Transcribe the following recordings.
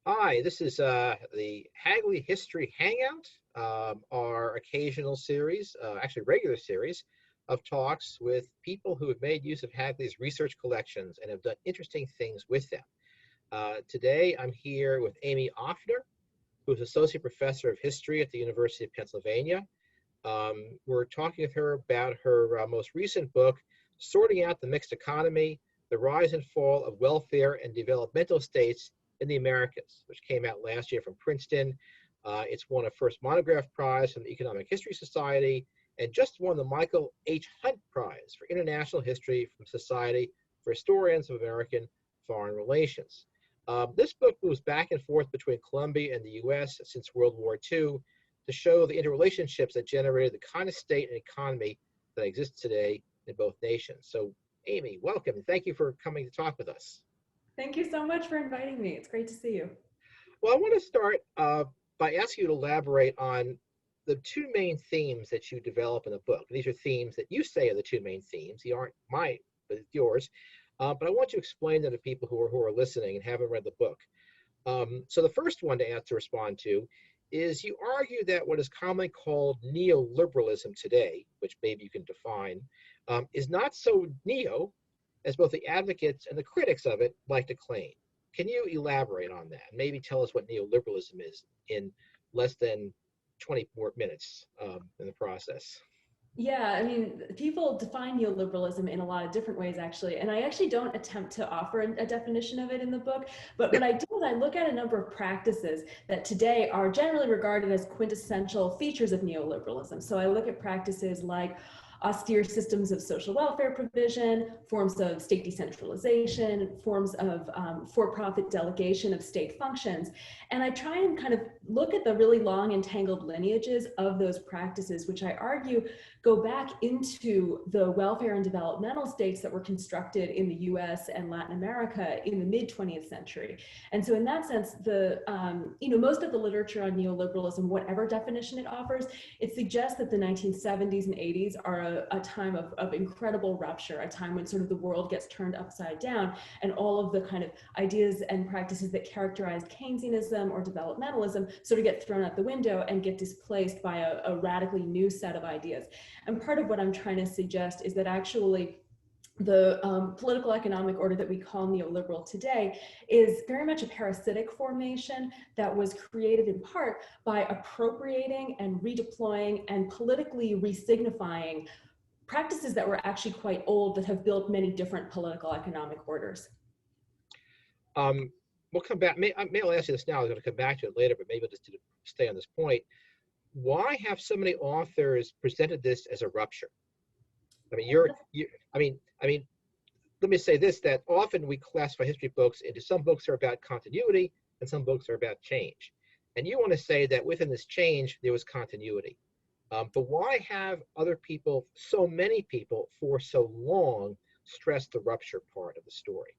Hi, this is the Hagley History Hangout, our occasional series, actually regular series, of talks with people who have made use of Hagley's research collections and have done interesting things with them. Today, I'm here with Amy Offner, who's Associate Professor of History at the University of Pennsylvania. We're talking with her about her most recent book, Sorting Out the Mixed Economy, The Rise and Fall of Welfare and Developmental States in the Americas, which came out last year from Princeton. It's won a First Monograph Prize from the Economic History Society and just won the Michael H. Hunt Prize for International History from Society for Historians of American Foreign Relations. This book moves back and forth between Colombia and the US since World War II to show the interrelationships that generated the kind of state and economy that exists today in both nations. So, Amy, welcome, and thank you for coming to talk with us. Thank you so much for inviting me. It's great to see you. Well, I want to start by asking you to elaborate on the two main themes that you develop in the book. These are themes that you say are the two main themes. They aren't mine, but it's yours. But I want you to explain them to people who are listening and haven't read the book. So the first one to respond to is you argue that what is commonly called neoliberalism today, which maybe you can define, is not so neo as both the advocates and the critics of it like to claim. Can you elaborate on that? Maybe tell us what neoliberalism is in less than 20 more minutes in the process. Yeah, I mean, people define neoliberalism in a lot of different ways, actually. And I actually don't attempt to offer a definition of it in the book. But what I do is I look at a number of practices that today are generally regarded as quintessential features of neoliberalism. So I look at practices like austere systems of social welfare provision, forms of state decentralization, forms of for-profit delegation of state functions. And I try and kind of look at the really long entangled lineages of those practices, which I argue go back into the welfare and developmental states that were constructed in the US and Latin America in the mid-20th century. And so in that sense, most of the literature on neoliberalism, whatever definition it offers, it suggests that the 1970s and 80s are a time of incredible rupture, a time when sort of the world gets turned upside down and all of the kind of ideas and practices that characterized Keynesianism or developmentalism sort of get thrown out the window and get displaced by a radically new set of ideas. And part of what I'm trying to suggest is that actually the political economic order that we call neoliberal today is very much a parasitic formation that was created in part by appropriating and redeploying and politically resignifying practices that were actually quite old that have built many different political economic orders. We'll come back. Maybe I'll ask you this now. I'm going to come back to it later, but maybe I'll just stay on this point. Why have so many authors presented this as a rupture? I mean, let me say this, that often we classify history books into some books are about continuity and some books are about change. And you want to say that within this change, there was continuity. But why have other people, so many people, for so long, stressed the rupture part of the story?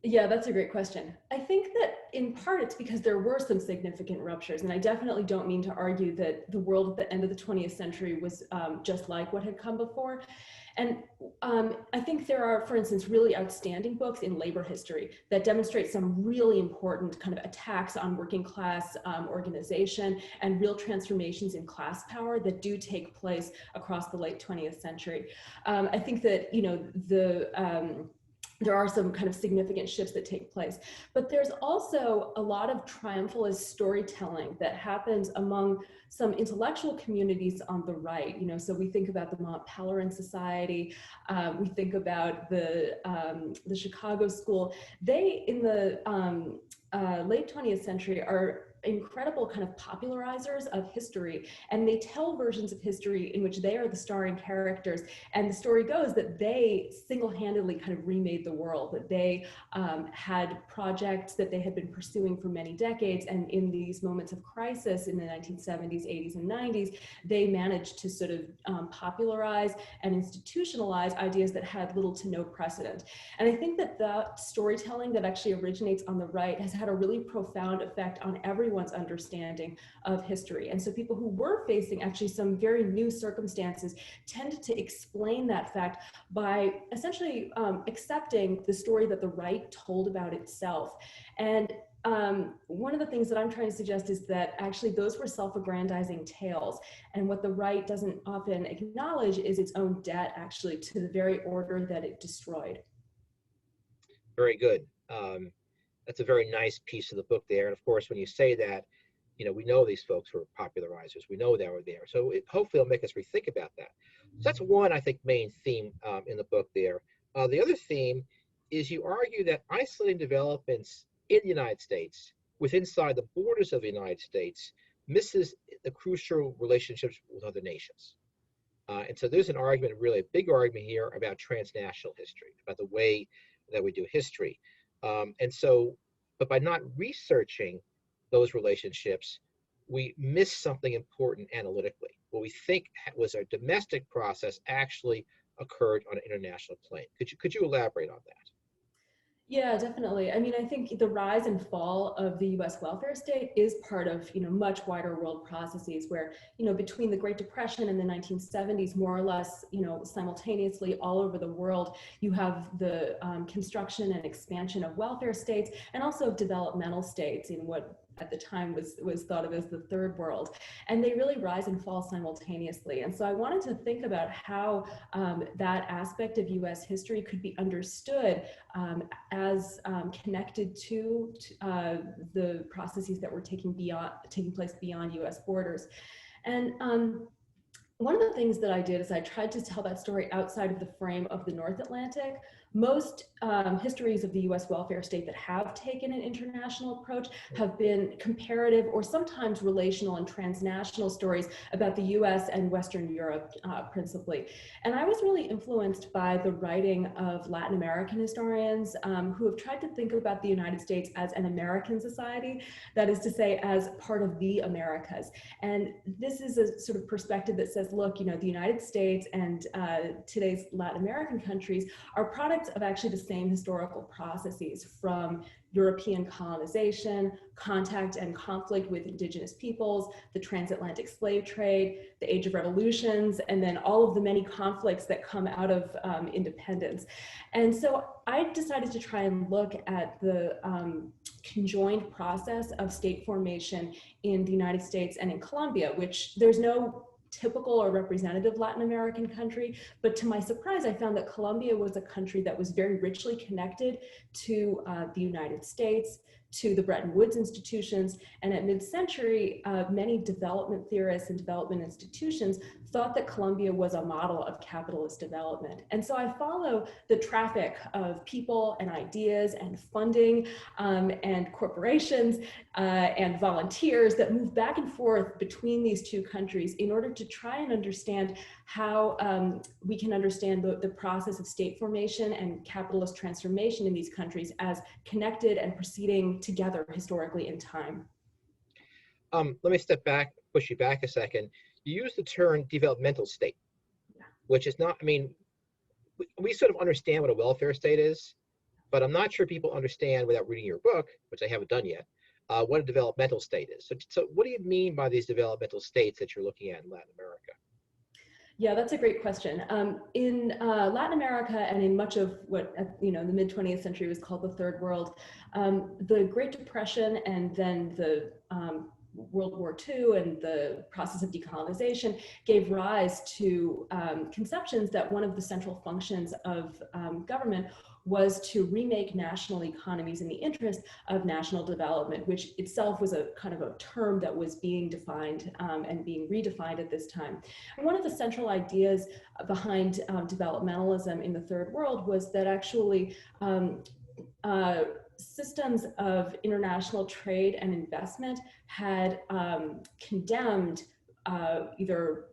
Yeah, that's a great question. I think that in part it's because there were some significant ruptures, and I definitely don't mean to argue that the world at the end of the 20th century was just like what had come before. And I think there are, for instance, really outstanding books in labor history that demonstrate some really important kind of attacks on working class organization and real transformations in class power that do take place across the late 20th century. I think that, there are some kind of significant shifts that take place, but there's also a lot of triumphalist storytelling that happens among some intellectual communities on the right. So we think about the Mont Pelerin Society, we think about the Chicago School. They, in the late 20th century, are incredible kind of popularizers of history, and they tell versions of history in which they are the starring characters, and the story goes that they single-handedly kind of remade the world, that they had projects that they had been pursuing for many decades, and in these moments of crisis in the 1970s, 80s, and 90s, they managed to sort of popularize and institutionalize ideas that had little to no precedent. And I think that that storytelling that actually originates on the right has had a really profound effect on everyone's understanding of history. And so people who were facing actually some very new circumstances tended to explain that fact by essentially accepting the story that the right told about itself. And one of the things that I'm trying to suggest is that actually those were self-aggrandizing tales. And what the right doesn't often acknowledge is its own debt actually to the very order that it destroyed. Very good. That's a very nice piece of the book there. And of course, when you say that, we know these folks were popularizers. We know they were there. So hopefully it'll make us rethink about that. So that's one, I think, main theme in the book there. The other theme is you argue that isolating developments in the United States, inside the borders of the United States, misses the crucial relationships with other nations. And so there's an argument, really a big argument here about transnational history, about the way that we do history. But by not researching those relationships, we miss something important analytically. What we think was a domestic process actually occurred on an international plane. Could you elaborate on that? Yeah, definitely. I mean, I think the rise and fall of the U.S. welfare state is part of, much wider world processes where, between the Great Depression and the 1970s, more or less, simultaneously all over the world, you have the construction and expansion of welfare states and also developmental states in what at the time was thought of as the third world. And they really rise and fall simultaneously. And so I wanted to think about how that aspect of US history could be understood as connected to the processes that were taking place beyond US borders. And one of the things that I did is I tried to tell that story outside of the frame of the North Atlantic. Most histories of the US welfare state that have taken an international approach have been comparative or sometimes relational and transnational stories about the US and Western Europe principally. And I was really influenced by the writing of Latin American historians who have tried to think about the United States as an American society, that is to say, as part of the Americas. And this is a sort of perspective that says, look, the United States and today's Latin American countries are products of actually the same historical processes, from European colonization, contact and conflict with indigenous peoples, the transatlantic slave trade, the Age of Revolutions, and then all of the many conflicts that come out of independence. And so I decided to try and look at the conjoined process of state formation in the United States and in Colombia, which there's no typical or representative Latin American country. But to my surprise, I found that Colombia was a country that was very richly connected to the United States, to the Bretton Woods institutions. And at mid-century, many development theorists and development institutions thought that Colombia was a model of capitalist development. And so I follow the traffic of people and ideas and funding and corporations and volunteers that move back and forth between these two countries in order to try and understand how we can understand the process of state formation and capitalist transformation in these countries as connected and proceeding together historically in time. Let me step back, push you back a second. You use the term developmental state, which is not, I mean, we sort of understand what a welfare state is, but I'm not sure people understand without reading your book, which I haven't done yet, what a developmental state is. So what do you mean by these developmental states that you're looking at in Latin America? Yeah, that's a great question. In Latin America and in much of what the mid-20th century was called the Third World, the Great Depression and then the World War II and the process of decolonization gave rise to conceptions that one of the central functions of government was to remake national economies in the interest of national development, which itself was a kind of a term that was being defined and being redefined at this time. And one of the central ideas behind developmentalism in the Third World was that actually systems of international trade and investment had condemned either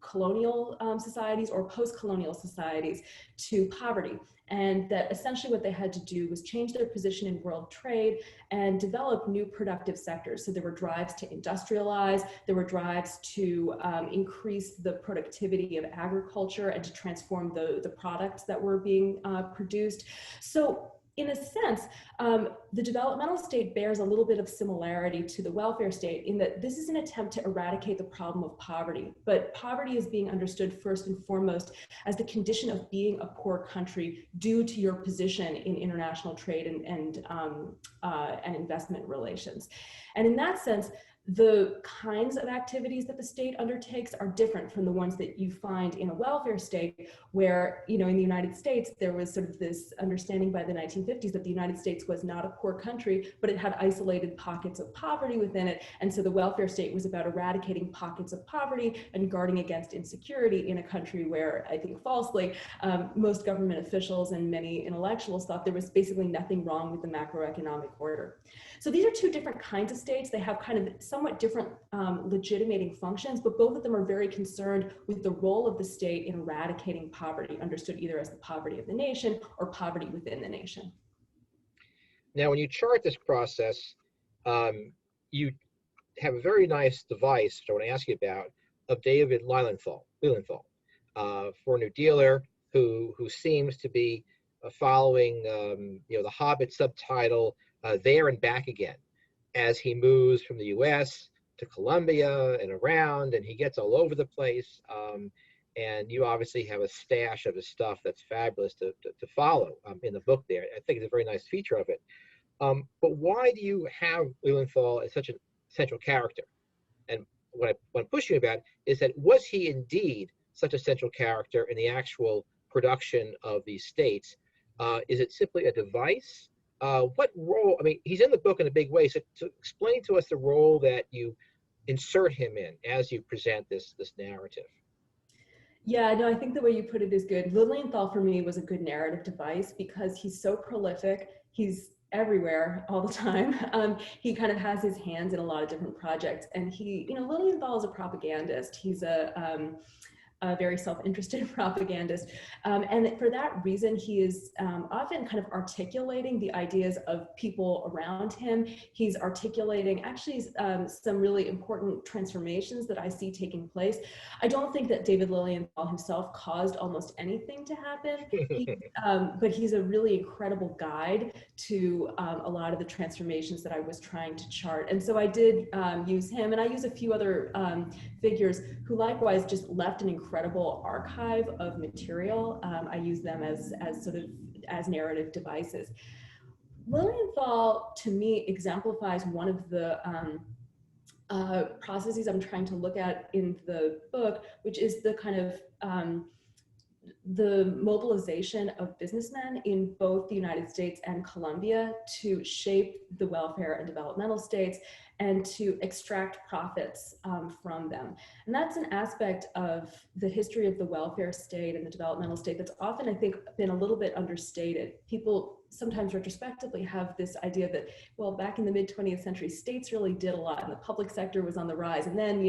colonial societies or post-colonial societies to poverty. And that essentially what they had to do was change their position in world trade and develop new productive sectors. So there were drives to industrialize, there were drives to increase the productivity of agriculture and to transform the products that were being produced. So in a sense, the developmental state bears a little bit of similarity to the welfare state in that this is an attempt to eradicate the problem of poverty, but poverty is being understood first and foremost as the condition of being a poor country due to your position in international trade and investment relations. And in that sense, the kinds of activities that the state undertakes are different from the ones that you find in a welfare state where, in the United States, there was sort of this understanding by the 1950s that the United States was not a poor country, but it had isolated pockets of poverty within it. And so the welfare state was about eradicating pockets of poverty and guarding against insecurity in a country where, I think falsely, most government officials and many intellectuals thought there was basically nothing wrong with the macroeconomic order. So these are two different kinds of states. They have kind of somewhat different legitimating functions, but both of them are very concerned with the role of the state in eradicating poverty, understood either as the poverty of the nation or poverty within the nation. Now, when you chart this process, you have a very nice device, which I want to ask you about, of David Lilienthal, for a New Dealer, who seems to be following the Hobbit subtitle, There and Back Again, as he moves from the US to Colombia and around, and he gets all over the place. And you obviously have a stash of his stuff that's fabulous to follow in the book there. I think it's a very nice feature of it. But why do you have Lilienthal as such a central character? And what I'm pushing about is that, was he indeed such a central character in the actual production of these states? Is it simply a device? What role, I mean, he's in the book in a big way, so to explain to us the role that you insert him in as you present this narrative. Yeah, no, I think the way you put it is good. Lilienthal for me was a good narrative device because he's so prolific. He's everywhere all the time. He kind of has his hands in a lot of different projects, and Lilienthal is a propagandist. He's a very self-interested propagandist. And for that reason, he is often kind of articulating the ideas of people around him. He's articulating actually some really important transformations that I see taking place. I don't think that David Lilienthal himself caused almost anything to happen, but he's a really incredible guide to a lot of the transformations that I was trying to chart. And so I did use him, and I use a few other figures who likewise just left an incredible archive of material. I use them as narrative devices. Lilienthal, to me, exemplifies one of the processes I'm trying to look at in the book, which is the kind of the mobilization of businessmen in both the United States and Colombia to shape the welfare and developmental states and to extract profits from them. And that's an aspect of the history of the welfare state and the developmental state that's often, I think, been a little bit understated. People sometimes retrospectively have this idea that, well, back in the mid-20th century, states really did a lot and the public sector was on the rise. And then,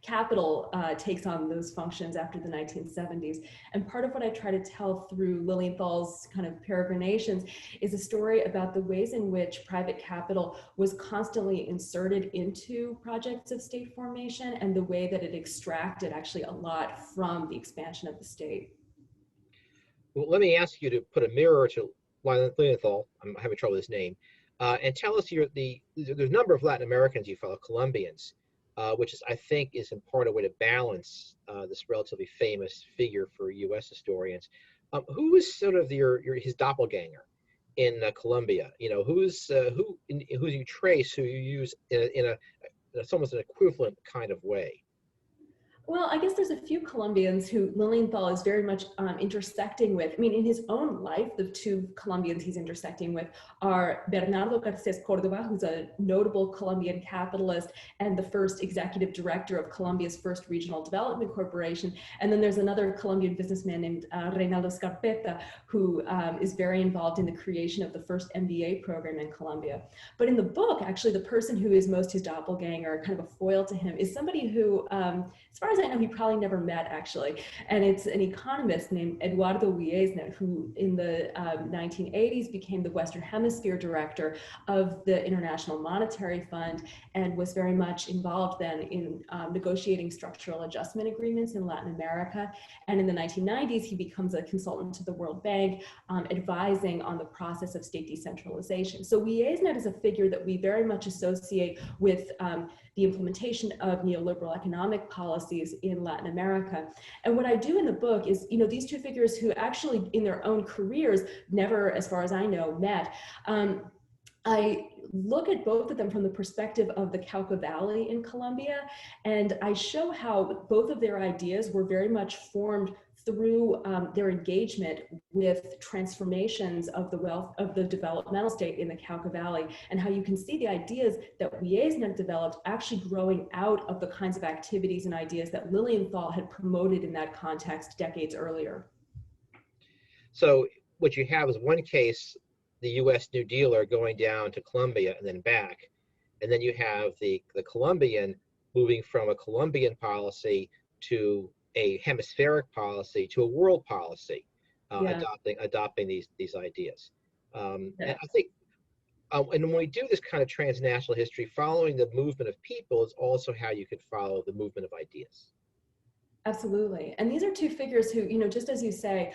capital takes on those functions after the 1970s. And part of what I try to tell through Lilienthal's kind of peregrinations is a story about the ways in which private capital was constantly inserted into projects of state formation and the way that it extracted actually a lot from the expansion of the state. Well, let me ask you to put a mirror to Lilienthal, I'm having trouble with his name, and tell us there's a number of Latin Americans you follow, Colombians, which I think is in part a way to balance this relatively famous figure for U.S. historians. Who is sort of his doppelganger in Colombia? Who you trace, who you use in it's almost an equivalent kind of way? Well, I guess there's a few Colombians who Lilienthal is very much intersecting with. I mean, in his own life, the two Colombians he's intersecting with are Bernardo Garcés Córdoba, who's a notable Colombian capitalist and the first executive director of Colombia's first regional development corporation. And then there's another Colombian businessman named Reynaldo Scarpeta, who is very involved in the creation of the first MBA program in Colombia. But in the book, actually, the person who is most his doppelganger, kind of a foil to him, is somebody who, as far as as I know, he probably never met actually. And it's an economist named Eduardo Wiesner, who in the 1980s became the Western Hemisphere director of the International Monetary Fund and was very much involved then in negotiating structural adjustment agreements in Latin America. And in the 1990s, he becomes a consultant to the World Bank, advising on the process of state decentralization. So Wiesner is a figure that we very much associate with the implementation of neoliberal economic policies in Latin America. And what I do in the book is, these two figures who actually in their own careers never, as far as I know, met, I look at both of them from the perspective of the Cauca Valley in Colombia, and I show how both of their ideas were very much formed through their engagement with transformations of the wealth of the developmental state in the Cauca Valley, and how you can see the ideas that Wiesner developed actually growing out of the kinds of activities and ideas that Lilienthal had promoted in that context decades earlier. So what you have is one case, the U.S. New Dealer going down to Colombia and then back, and then you have the Colombian moving from a Colombian policy to a hemispheric policy to a world policy, adopting these ideas. And I think, and when we do this kind of transnational history, following the movement of people is also how you could follow the movement of ideas. Absolutely, and these are two figures who, just as you say,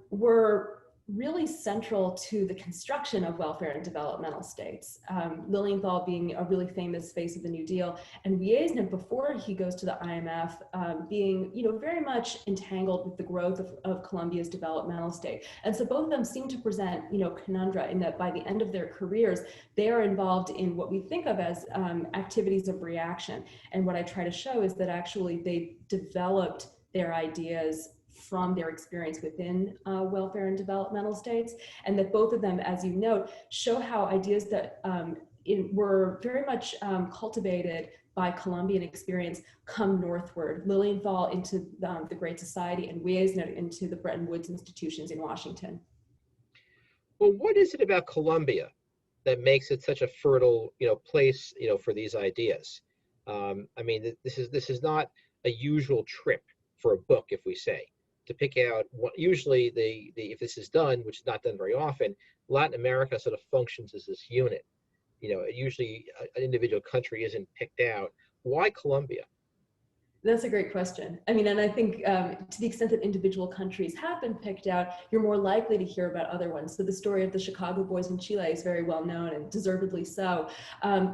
were really central to the construction of welfare and developmental states. Lilienthal being a really famous face of the New Deal, and Wiesner, before he goes to the IMF, being very much entangled with the growth of Colombia's developmental state. And so both of them seem to present conundra in that by the end of their careers, they are involved in what we think of as activities of reaction. And what I try to show is that actually they developed their ideas from their experience within welfare and developmental states, and that both of them, as you note, show how ideas that were very much cultivated by Colombian experience come northward. Lilienthal into the Great Society, and Wiesner into the Bretton Woods institutions in Washington. Well, what is it about Colombia that makes it such a fertile, place, for these ideas? I mean, this is not a usual trip for a book, if we say, to pick out what usually if this is done, which is not done very often, Latin America sort of functions as this unit. Usually an individual country isn't picked out. Why Colombia? That's a great question. I mean, and I think to the extent that individual countries have been picked out, you're more likely to hear about other ones. So the story of the Chicago boys in Chile is very well known, and deservedly so.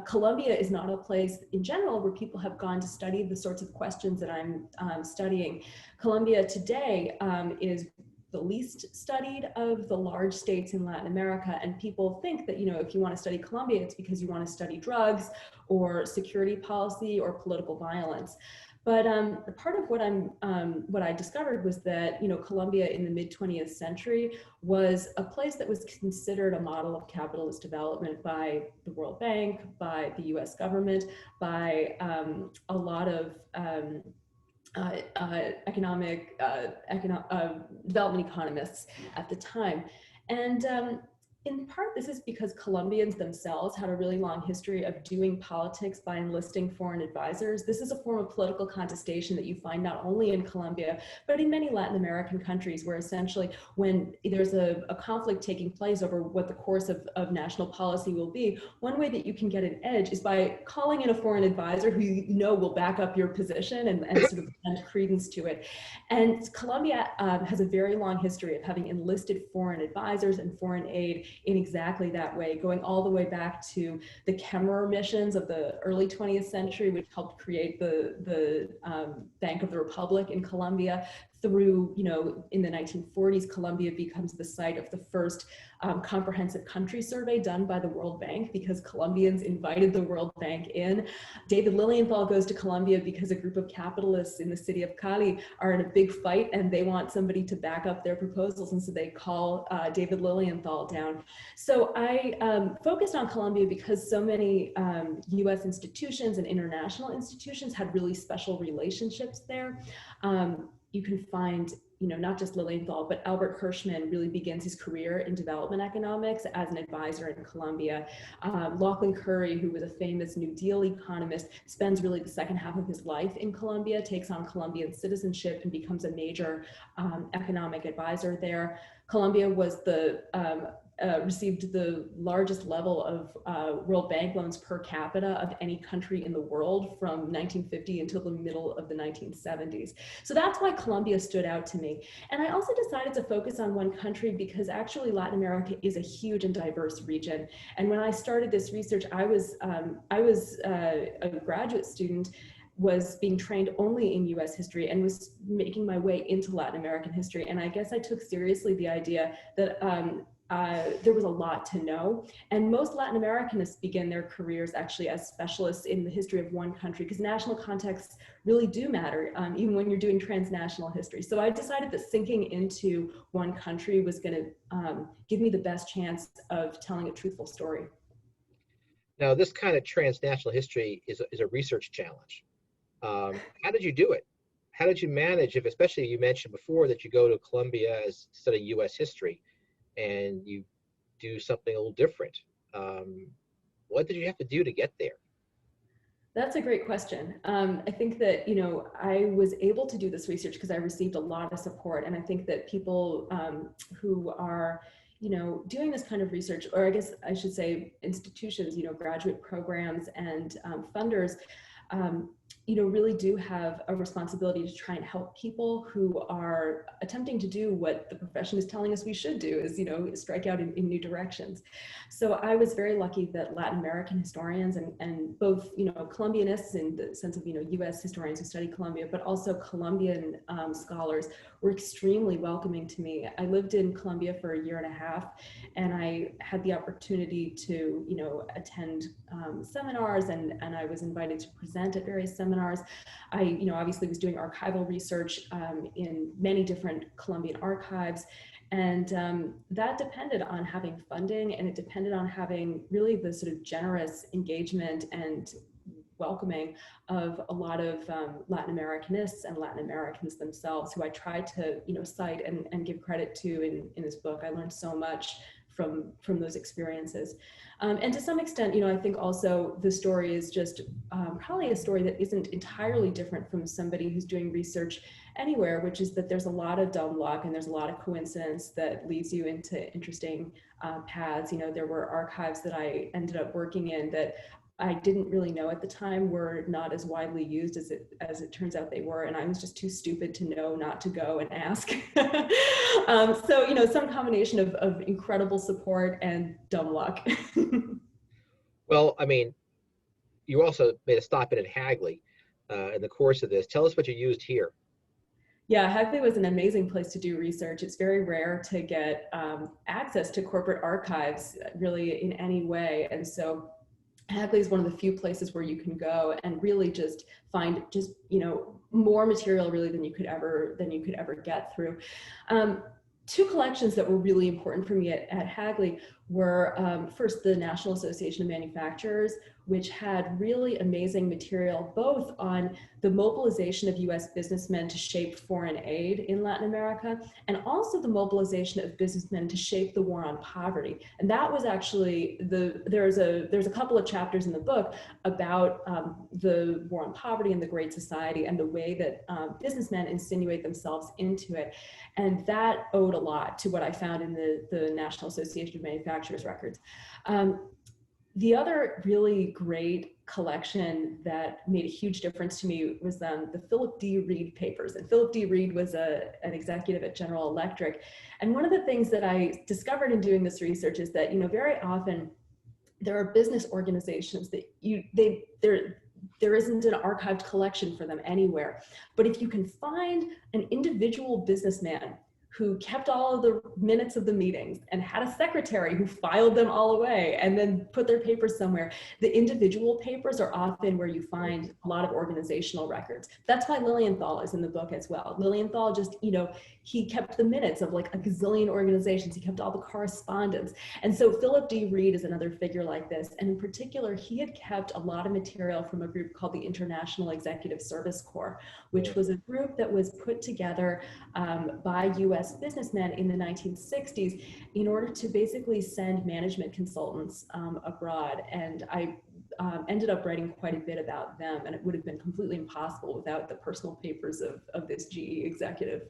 Colombia is not a place in general where people have gone to study the sorts of questions that I'm studying. Colombia today is the least studied of the large states in Latin America. And people think that, if you want to study Colombia, it's because you want to study drugs or security policy or political violence. But part of what I discovered was that, Colombia in the mid-20th century was a place that was considered a model of capitalist development by the World Bank, by the US government, by a lot of development economists at the time. And in part, this is because Colombians themselves had a really long history of doing politics by enlisting foreign advisors. This is a form of political contestation that you find not only in Colombia, but in many Latin American countries, where essentially when there's a conflict taking place over what the course of national policy will be, one way that you can get an edge is by calling in a foreign advisor who will back up your position and sort of lend credence to it. And Colombia has a very long history of having enlisted foreign advisors and foreign aid in exactly that way, going all the way back to the Kemmerer missions of the early 20th century, which helped create the Bank of the Republic in Colombia, through, in the 1940s, Colombia becomes the site of the first comprehensive country survey done by the World Bank, because Colombians invited the World Bank in. David Lilienthal goes to Colombia because a group of capitalists in the city of Cali are in a big fight and they want somebody to back up their proposals. And so they call David Lilienthal down. So I focused on Colombia because so many US institutions and international institutions had really special relationships there. You can find, not just Lilienthal, but Albert Hirschman really begins his career in development economics as an advisor in Colombia. Lachlan Curry, who was a famous New Deal economist, spends really the second half of his life in Colombia, takes on Colombian citizenship and becomes a major economic advisor there. Colombia was received the largest level of World Bank loans per capita of any country in the world from 1950 until the middle of the 1970s. So that's why Colombia stood out to me. And I also decided to focus on one country because actually Latin America is a huge and diverse region. And when I started this research, I was a graduate student, was being trained only in US history and was making my way into Latin American history. And I guess I took seriously the idea that there was a lot to know. And most Latin Americanists begin their careers actually as specialists in the history of one country, because national contexts really do matter, even when you're doing transnational history. So I decided that sinking into one country was going to give me the best chance of telling a truthful story. Now, this kind of transnational history is a research challenge. How did you do it? How did you manage, if especially you mentioned before that you go to Colombia as to study US history, and you do something a little different? What did you have to do to get there? That's a great question. I think that, I was able to do this research because I received a lot of support. And I think that people who are, doing this kind of research, or I guess I should say institutions, graduate programs and funders, really do have a responsibility to try and help people who are attempting to do what the profession is telling us we should do, is, strike out in new directions. So I was very lucky that Latin American historians and both, Colombianists in the sense of, US historians who study Colombia, but also Colombian scholars were extremely welcoming to me. I lived in Colombia for a year and a half, and I had the opportunity to, attend seminars, and I was invited to present at various seminars. I, obviously was doing archival research in many different Colombian archives. And that depended on having funding, and it depended on having really the sort of generous engagement and welcoming of a lot of Latin Americanists and Latin Americans themselves, who I tried to, cite and give credit to in this book. I learned so much from those experiences. And to some extent, I think also the story is just probably a story that isn't entirely different from somebody who's doing research anywhere, which is that there's a lot of dumb luck and there's a lot of coincidence that leads you into interesting paths. There were archives that I ended up working in that I didn't really know at the time were not as widely used as it turns out they were, and I was just too stupid to know not to go and ask. So some combination of incredible support and dumb luck. Well, I mean, you also made a stop in Hagley in the course of this. Tell us what you used here. Yeah, Hagley was an amazing place to do research. It's very rare to get access to corporate archives really in any way, and so Hagley is one of the few places where you can go and really just find more material really than you could ever get through. Two collections that were really important for me at Hagley were first the National Association of Manufacturers, which had really amazing material both on the mobilization of US businessmen to shape foreign aid in Latin America, and also the mobilization of businessmen to shape the war on poverty. And that was actually there's a couple of chapters in the book about the war on poverty and the Great Society and the way that businessmen insinuate themselves into it. And that owed a lot to what I found in the National Association of Manufacturers records. The other really great collection that made a huge difference to me was the Philip D. Reed papers. And Philip D. Reed was an executive at General Electric. And one of the things that I discovered in doing this research is that, very often there are business organizations that there isn't an archived collection for them anywhere. But if you can find an individual businessman who kept all of the minutes of the meetings and had a secretary who filed them all away and then put their papers somewhere. The individual papers are often where you find a lot of organizational records. That's why Lilienthal is in the book as well. Lilienthal just, he kept the minutes of like a gazillion organizations. He kept all the correspondence. And so Philip D. Reed is another figure like this. And in particular, he had kept a lot of material from a group called the International Executive Service Corps, which was a group that was put together by US businessmen in the 1960s in order to basically send management consultants abroad. And I ended up writing quite a bit about them, and it would have been completely impossible without the personal papers of this GE executive.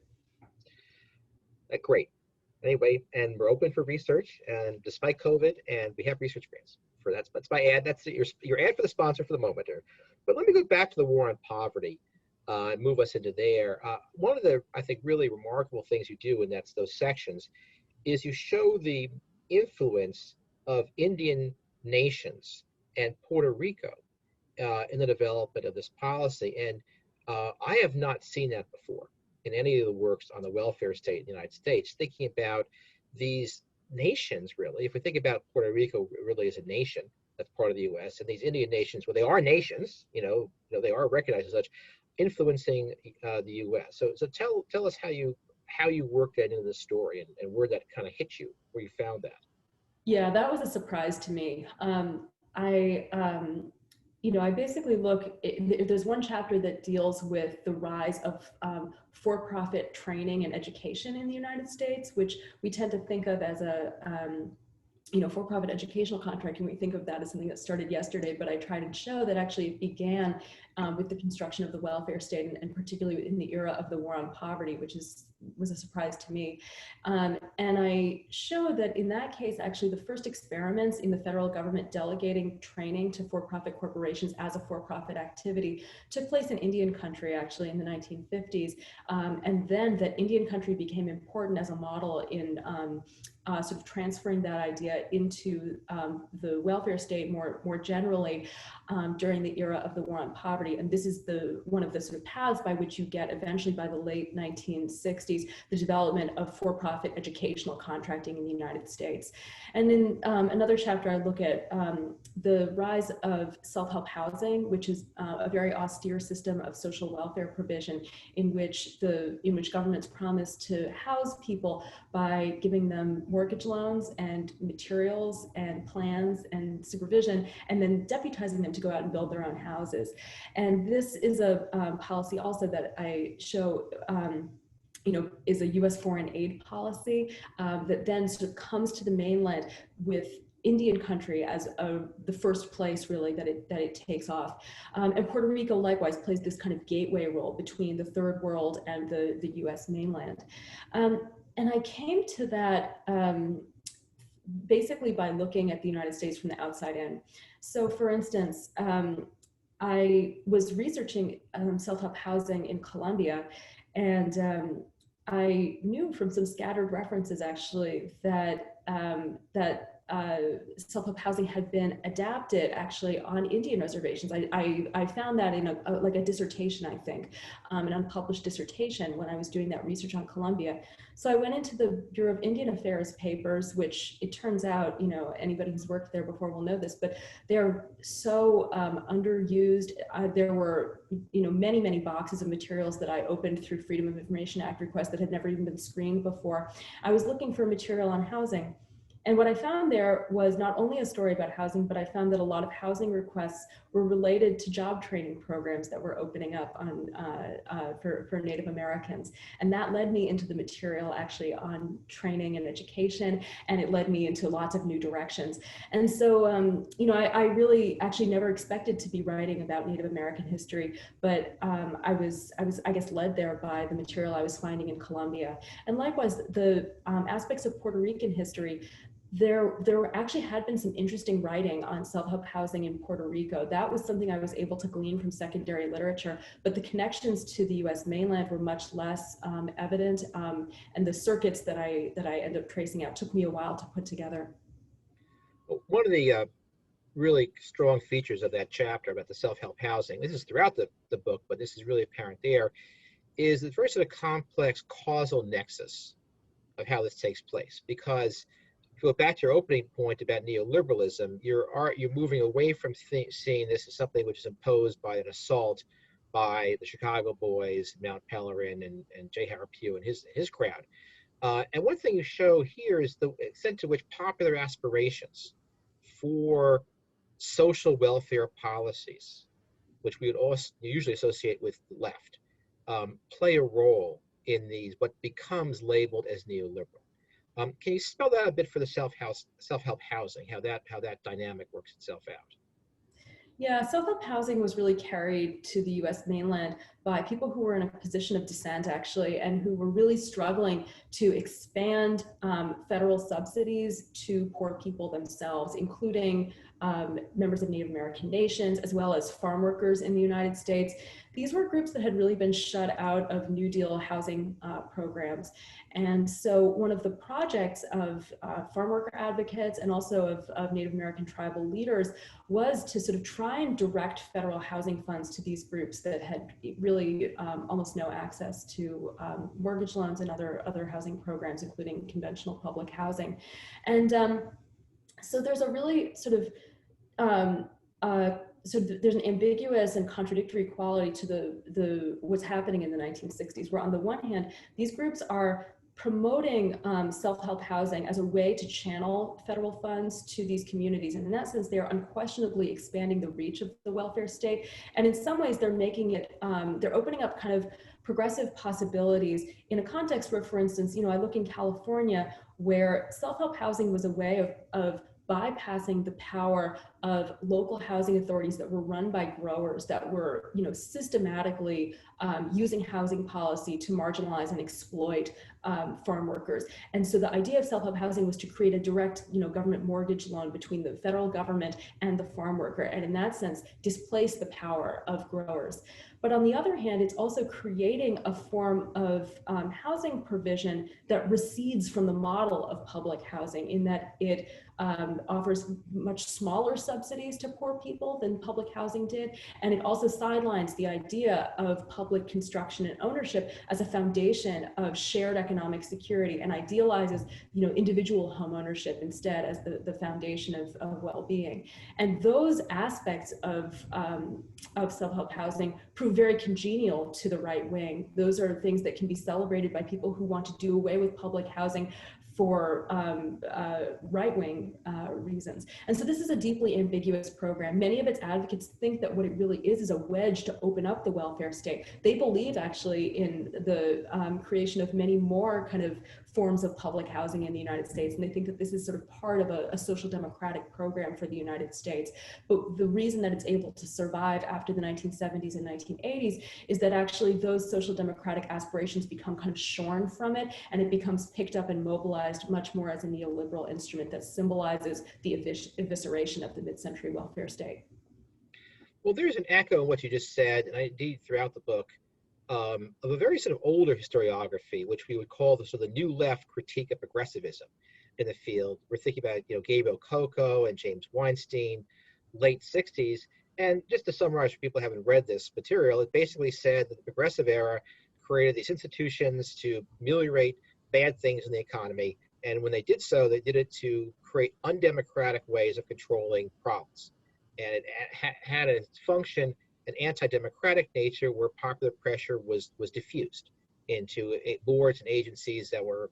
Great. Anyway, and we're open for research, and despite COVID, and we have research grants for that. That's my ad. That's your ad for the sponsor for the moment here. But let me go back to the war on poverty and move us into there. One of the, I think, really remarkable things you do in those sections is you show the influence of Indian nations and Puerto Rico in the development of this policy. And I have not seen that before in any of the works on the welfare state in the United States, thinking about these nations, really. If we think about Puerto Rico really as a nation that's part of the U.S., and these Indian nations, well, they are nations, they are recognized as such, influencing the U.S. So tell us how you worked that into the story and where that kind of hit you, where you found that. Yeah, that was a surprise to me. I basically there's one chapter that deals with the rise of for-profit training and education in the United States, which we tend to think of as a for-profit educational contract, and we think of that as something that started yesterday, but I try to show that actually it began with the construction of the welfare state, and particularly in the era of the war on poverty, which was a surprise to me. And I show that in that case, actually the first experiments in the federal government delegating training to for-profit corporations as a for-profit activity took place in Indian country, actually in the 1950s. And then that Indian country became important as a model in sort of transferring that idea into the welfare state more generally during the era of the war on poverty. And this is one of the sort of paths by which you get eventually, by the late 1960s, the development of for-profit educational contracting in the United States. And in another chapter, I look at the rise of self-help housing, which is a very austere system of social welfare provision in which governments promise to house people by giving them mortgage loans and materials and plans and supervision, and then deputizing them to go out and build their own houses. And this is a policy also that I show is a U.S. foreign aid policy that then sort of comes to the mainland with Indian country as the first place really that it takes off. And Puerto Rico likewise plays this kind of gateway role between the third world and the U.S. mainland. And I came to that basically by looking at the United States from the outside in. So for instance, I was researching self-help housing in Colombia, and I knew from some scattered references actually that self-help housing had been adapted actually on Indian reservations. I found that in a dissertation, I think, an unpublished dissertation when I was doing that research on Colombia. So I went into the Bureau of Indian Affairs papers, which it turns out, anybody who's worked there before will know this, but they're so underused. There were, many, many boxes of materials that I opened through Freedom of Information Act requests that had never even been screened before. I was looking for material on housing. And what I found there was not only a story about housing, but I found that a lot of housing requests were related to job training programs that were opening up for Native Americans. And that led me into the material actually on training and education, and it led me into lots of new directions. And so, I really actually never expected to be writing about Native American history, but I was, I guess, led there by the material I was finding in Colombia. And likewise, the aspects of Puerto Rican history, there actually had been some interesting writing on self-help housing in Puerto Rico. That was something I was able to glean from secondary literature, but the connections to the U.S. mainland were much less evident, and the circuits that I ended up tracing out took me a while to put together. One of the really strong features of that chapter about the self-help housing, this is throughout the book, but this is really apparent there, is the very sort of complex causal nexus of how this takes place. Because if you go back to your opening point about neoliberalism, you're moving away from seeing this as something which is imposed by an assault by the Chicago boys, Mount Pelerin, and J. Howard Pugh and his crowd. And one thing you show here is the extent to which popular aspirations for social welfare policies, which we would also usually associate with the left, play a role in these what becomes labeled as neoliberal. Can you spell that a bit for the self-help housing, how that dynamic works itself out? Yeah, self-help housing was really carried to the US mainland by people who were in a position of dissent, actually, and who were really struggling to expand federal subsidies to poor people themselves, including members of Native American nations, as well as farm workers in the United States. These were groups that had really been shut out of New Deal housing programs. And so one of the projects of farm worker advocates and also of Native American tribal leaders was to sort of try and direct federal housing funds to these groups that had really almost no access to mortgage loans and other housing programs, including conventional public housing. And so there's a really sort of there's an ambiguous and contradictory quality to the what's happening in the 1960s, where on the one hand, these groups are promoting self-help housing as a way to channel federal funds to these communities. And in that sense, they are unquestionably expanding the reach of the welfare state. And in some ways, they're making it, they're opening up kind of progressive possibilities in a context where, for instance, I look in California, where self-help housing was a way of bypassing the power of local housing authorities that were run by growers that were, systematically using housing policy to marginalize and exploit farm workers. And so the idea of self-help housing was to create a direct, government mortgage loan between the federal government and the farm worker, and in that sense, displace the power of growers. But on the other hand, it's also creating a form of housing provision that recedes from the model of public housing, in that it offers much smaller subsidies to poor people than public housing did. And it also sidelines the idea of public construction and ownership as a foundation of shared economic security, and idealizes, individual home ownership instead as the foundation of well-being. And those aspects of self-help housing prove very congenial to the right wing. Those are things that can be celebrated by people who want to do away with public housing for right-wing reasons. And so this is a deeply ambiguous program. Many of its advocates think that what it really is a wedge to open up the welfare state. They believe actually in the creation of many more kind of forms of public housing in the United States, and they think that this is sort of part of a social democratic program for the United States. But the reason that it's able to survive after the 1970s and 1980s is that actually those social democratic aspirations become kind of shorn from it, and it becomes picked up and mobilized much more as a neoliberal instrument that symbolizes the evisceration of the mid-century welfare state. Well, there's an echo in what you just said, and indeed throughout the book, of a very sort of older historiography, which we would call the sort of the new left critique of progressivism in the field. We're thinking about, Gabriel Coco and James Weinstein, late 60s. And just to summarize for people who haven't read this material, it basically said that the progressive era created these institutions to ameliorate bad things in the economy. And when they did so, they did it to create undemocratic ways of controlling problems. And it had a function, an anti-democratic nature, where popular pressure was diffused into boards and agencies that were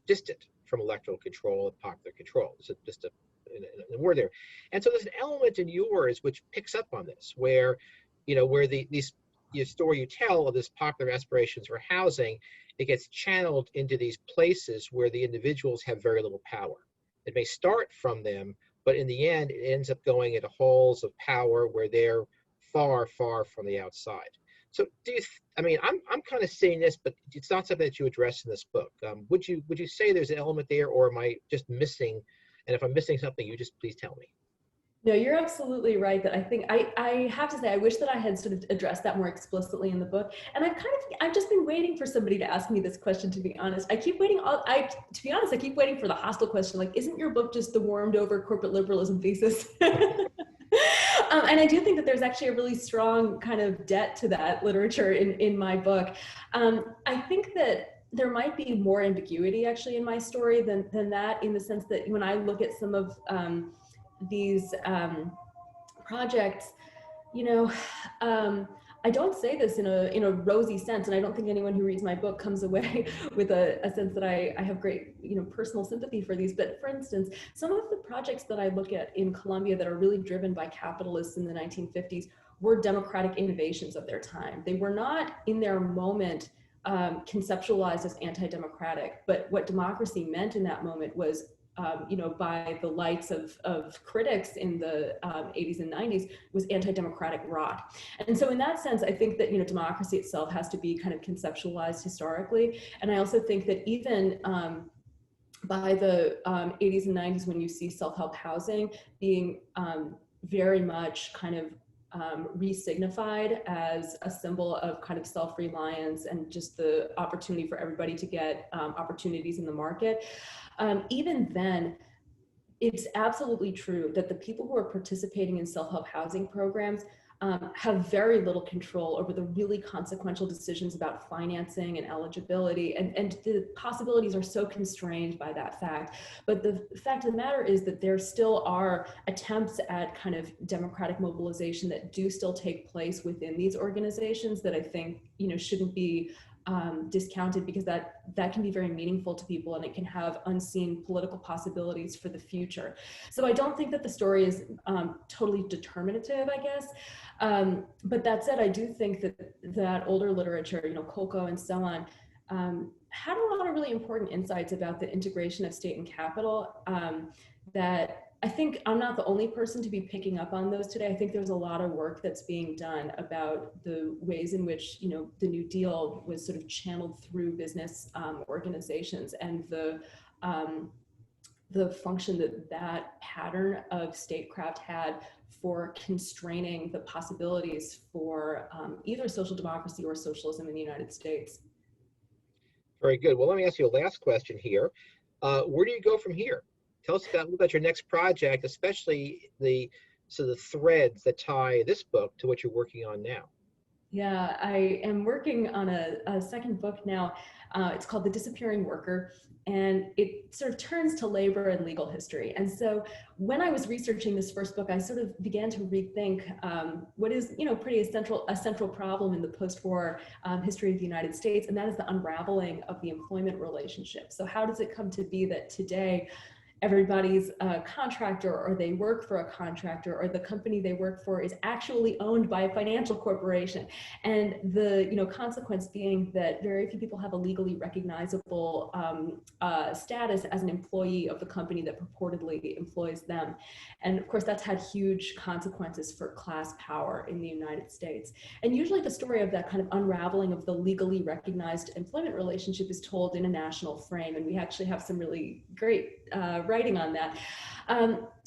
distant from electoral control and popular control. So just a word there. And so there's an element in yours which picks up on this, where these story you tell of this popular aspirations for housing, it gets channeled into these places where the individuals have very little power. It may start from them, but in the end, it ends up going into halls of power where they're far, far from the outside. So I'm kind of seeing this, but it's not something that you address in this book. Would you say there's an element there, or am I just missing? And if I'm missing something, you just please tell me. No, you're absolutely right that I think I have to say, I wish that I had sort of addressed that more explicitly in the book. And I've just been waiting for somebody to ask me this question, to be honest. To be honest, I keep waiting for the hostile question, like, isn't your book just the warmed over corporate liberalism thesis? And I do think that there's actually a really strong kind of debt to that literature in my book. I think that there might be more ambiguity actually in my story than that, in the sense that when I look at some of these projects, you know, I don't say this in a rosy sense, and I don't think anyone who reads my book comes away with a sense that I have great, you know, personal sympathy for these. But for instance, some of the projects that I look at in Colombia that are really driven by capitalists in the 1950s were democratic innovations of their time. They were not in their moment conceptualized as anti-democratic, but what democracy meant in that moment was, you know, by the lights of critics in the 80s and 90s, was anti-democratic rot. And so in that sense, I think that, you know, democracy itself has to be kind of conceptualized historically. And I also think that even by the 80s and 90s, when you see self-help housing being very much kind of re-signified as a symbol of kind of self-reliance and just the opportunity for everybody to get opportunities in the market. Even then, it's absolutely true that the people who are participating in self-help housing programs have very little control over the really consequential decisions about financing and eligibility, and the possibilities are so constrained by that fact. But the fact of the matter is that there still are attempts at kind of democratic mobilization that do still take place within these organizations that I think, you know, shouldn't be discounted, because that can be very meaningful to people, and it can have unseen political possibilities for the future. So I don't think that the story is totally determinative, I guess. But that said, I do think that older literature, you know, Kolko and so on, had a lot of really important insights about the integration of state and capital that I think I'm not the only person to be picking up on those today. I think there's a lot of work that's being done about the ways in which, you know, the New Deal was sort of channeled through business organizations, and the function that pattern of statecraft had for constraining the possibilities for either social democracy or socialism in the United States. Very good. Well, let me ask you a last question here. Where do you go from here? Tell us about your next project, especially the threads that tie this book to what you're working on now. Yeah, I am working on a second book now. It's called The Disappearing Worker, and it sort of turns to labor and legal history. And so when I was researching this first book, I sort of began to rethink what is, you know, pretty a central problem in the post-war history of the United States, and that is the unraveling of the employment relationship. So how does it come to be that today everybody's a contractor, or they work for a contractor, or the company they work for is actually owned by a financial corporation? And the, you know, consequence being that very few people have a legally recognizable status as an employee of the company that purportedly employs them. And of course, that's had huge consequences for class power in the United States. And usually the story of that kind of unraveling of the legally recognized employment relationship is told in a national frame. And we actually have some really great writing on that.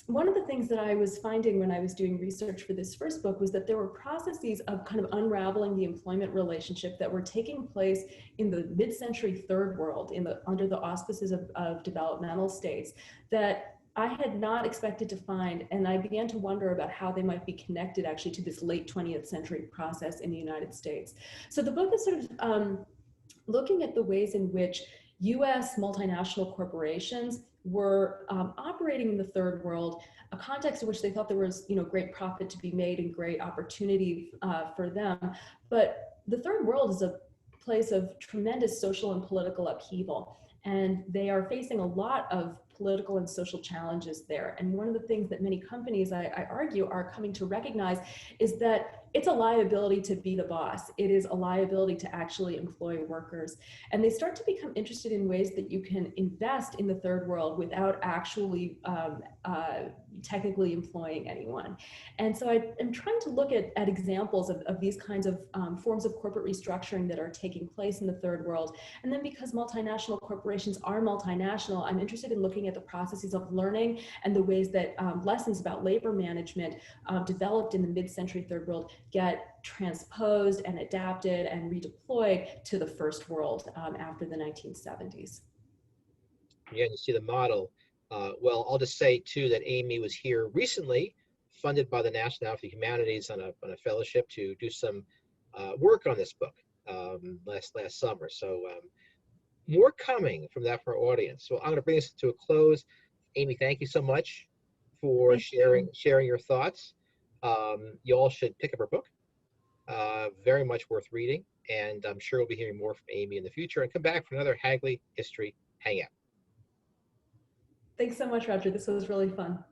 One of the things that I was finding when I was doing research for this first book was that there were processes of kind of unraveling the employment relationship that were taking place in the mid-century third world, under the auspices of developmental states, that I had not expected to find, and I began to wonder about how they might be connected actually to this late 20th century process in the United States. So the book is sort of looking at the ways in which US multinational corporations were operating in the third world, a context in which they thought there was, you know, great profit to be made and great opportunity for them. But the third world is a place of tremendous social and political upheaval, and they are facing a lot of political and social challenges there. And one of the things that many companies, I argue, are coming to recognize is that it's a liability to be the boss. It is a liability to actually employ workers. And they start to become interested in ways that you can invest in the third world without actually technically employing anyone. And so I am trying to look at examples of these kinds of forms of corporate restructuring that are taking place in the third world. And then because multinational corporations are multinational, I'm interested in looking at the processes of learning and the ways that lessons about labor management developed in the mid-century third world get transposed and adapted and redeployed to the first world after the 1970s. Yeah, you see the model. Well, I'll just say too that Amy was here recently, funded by the National Endowment for the Humanities on a fellowship to do some work on this book last summer. So more coming from that for our audience. So I'm going to bring this to a close. Amy, thank you so much for Thank you. sharing your thoughts. You all should pick up her book. Very much worth reading, and I'm sure we'll be hearing more from Amy in the future. And come back for another Hagley History Hangout. Thanks so much, Roger. This was really fun.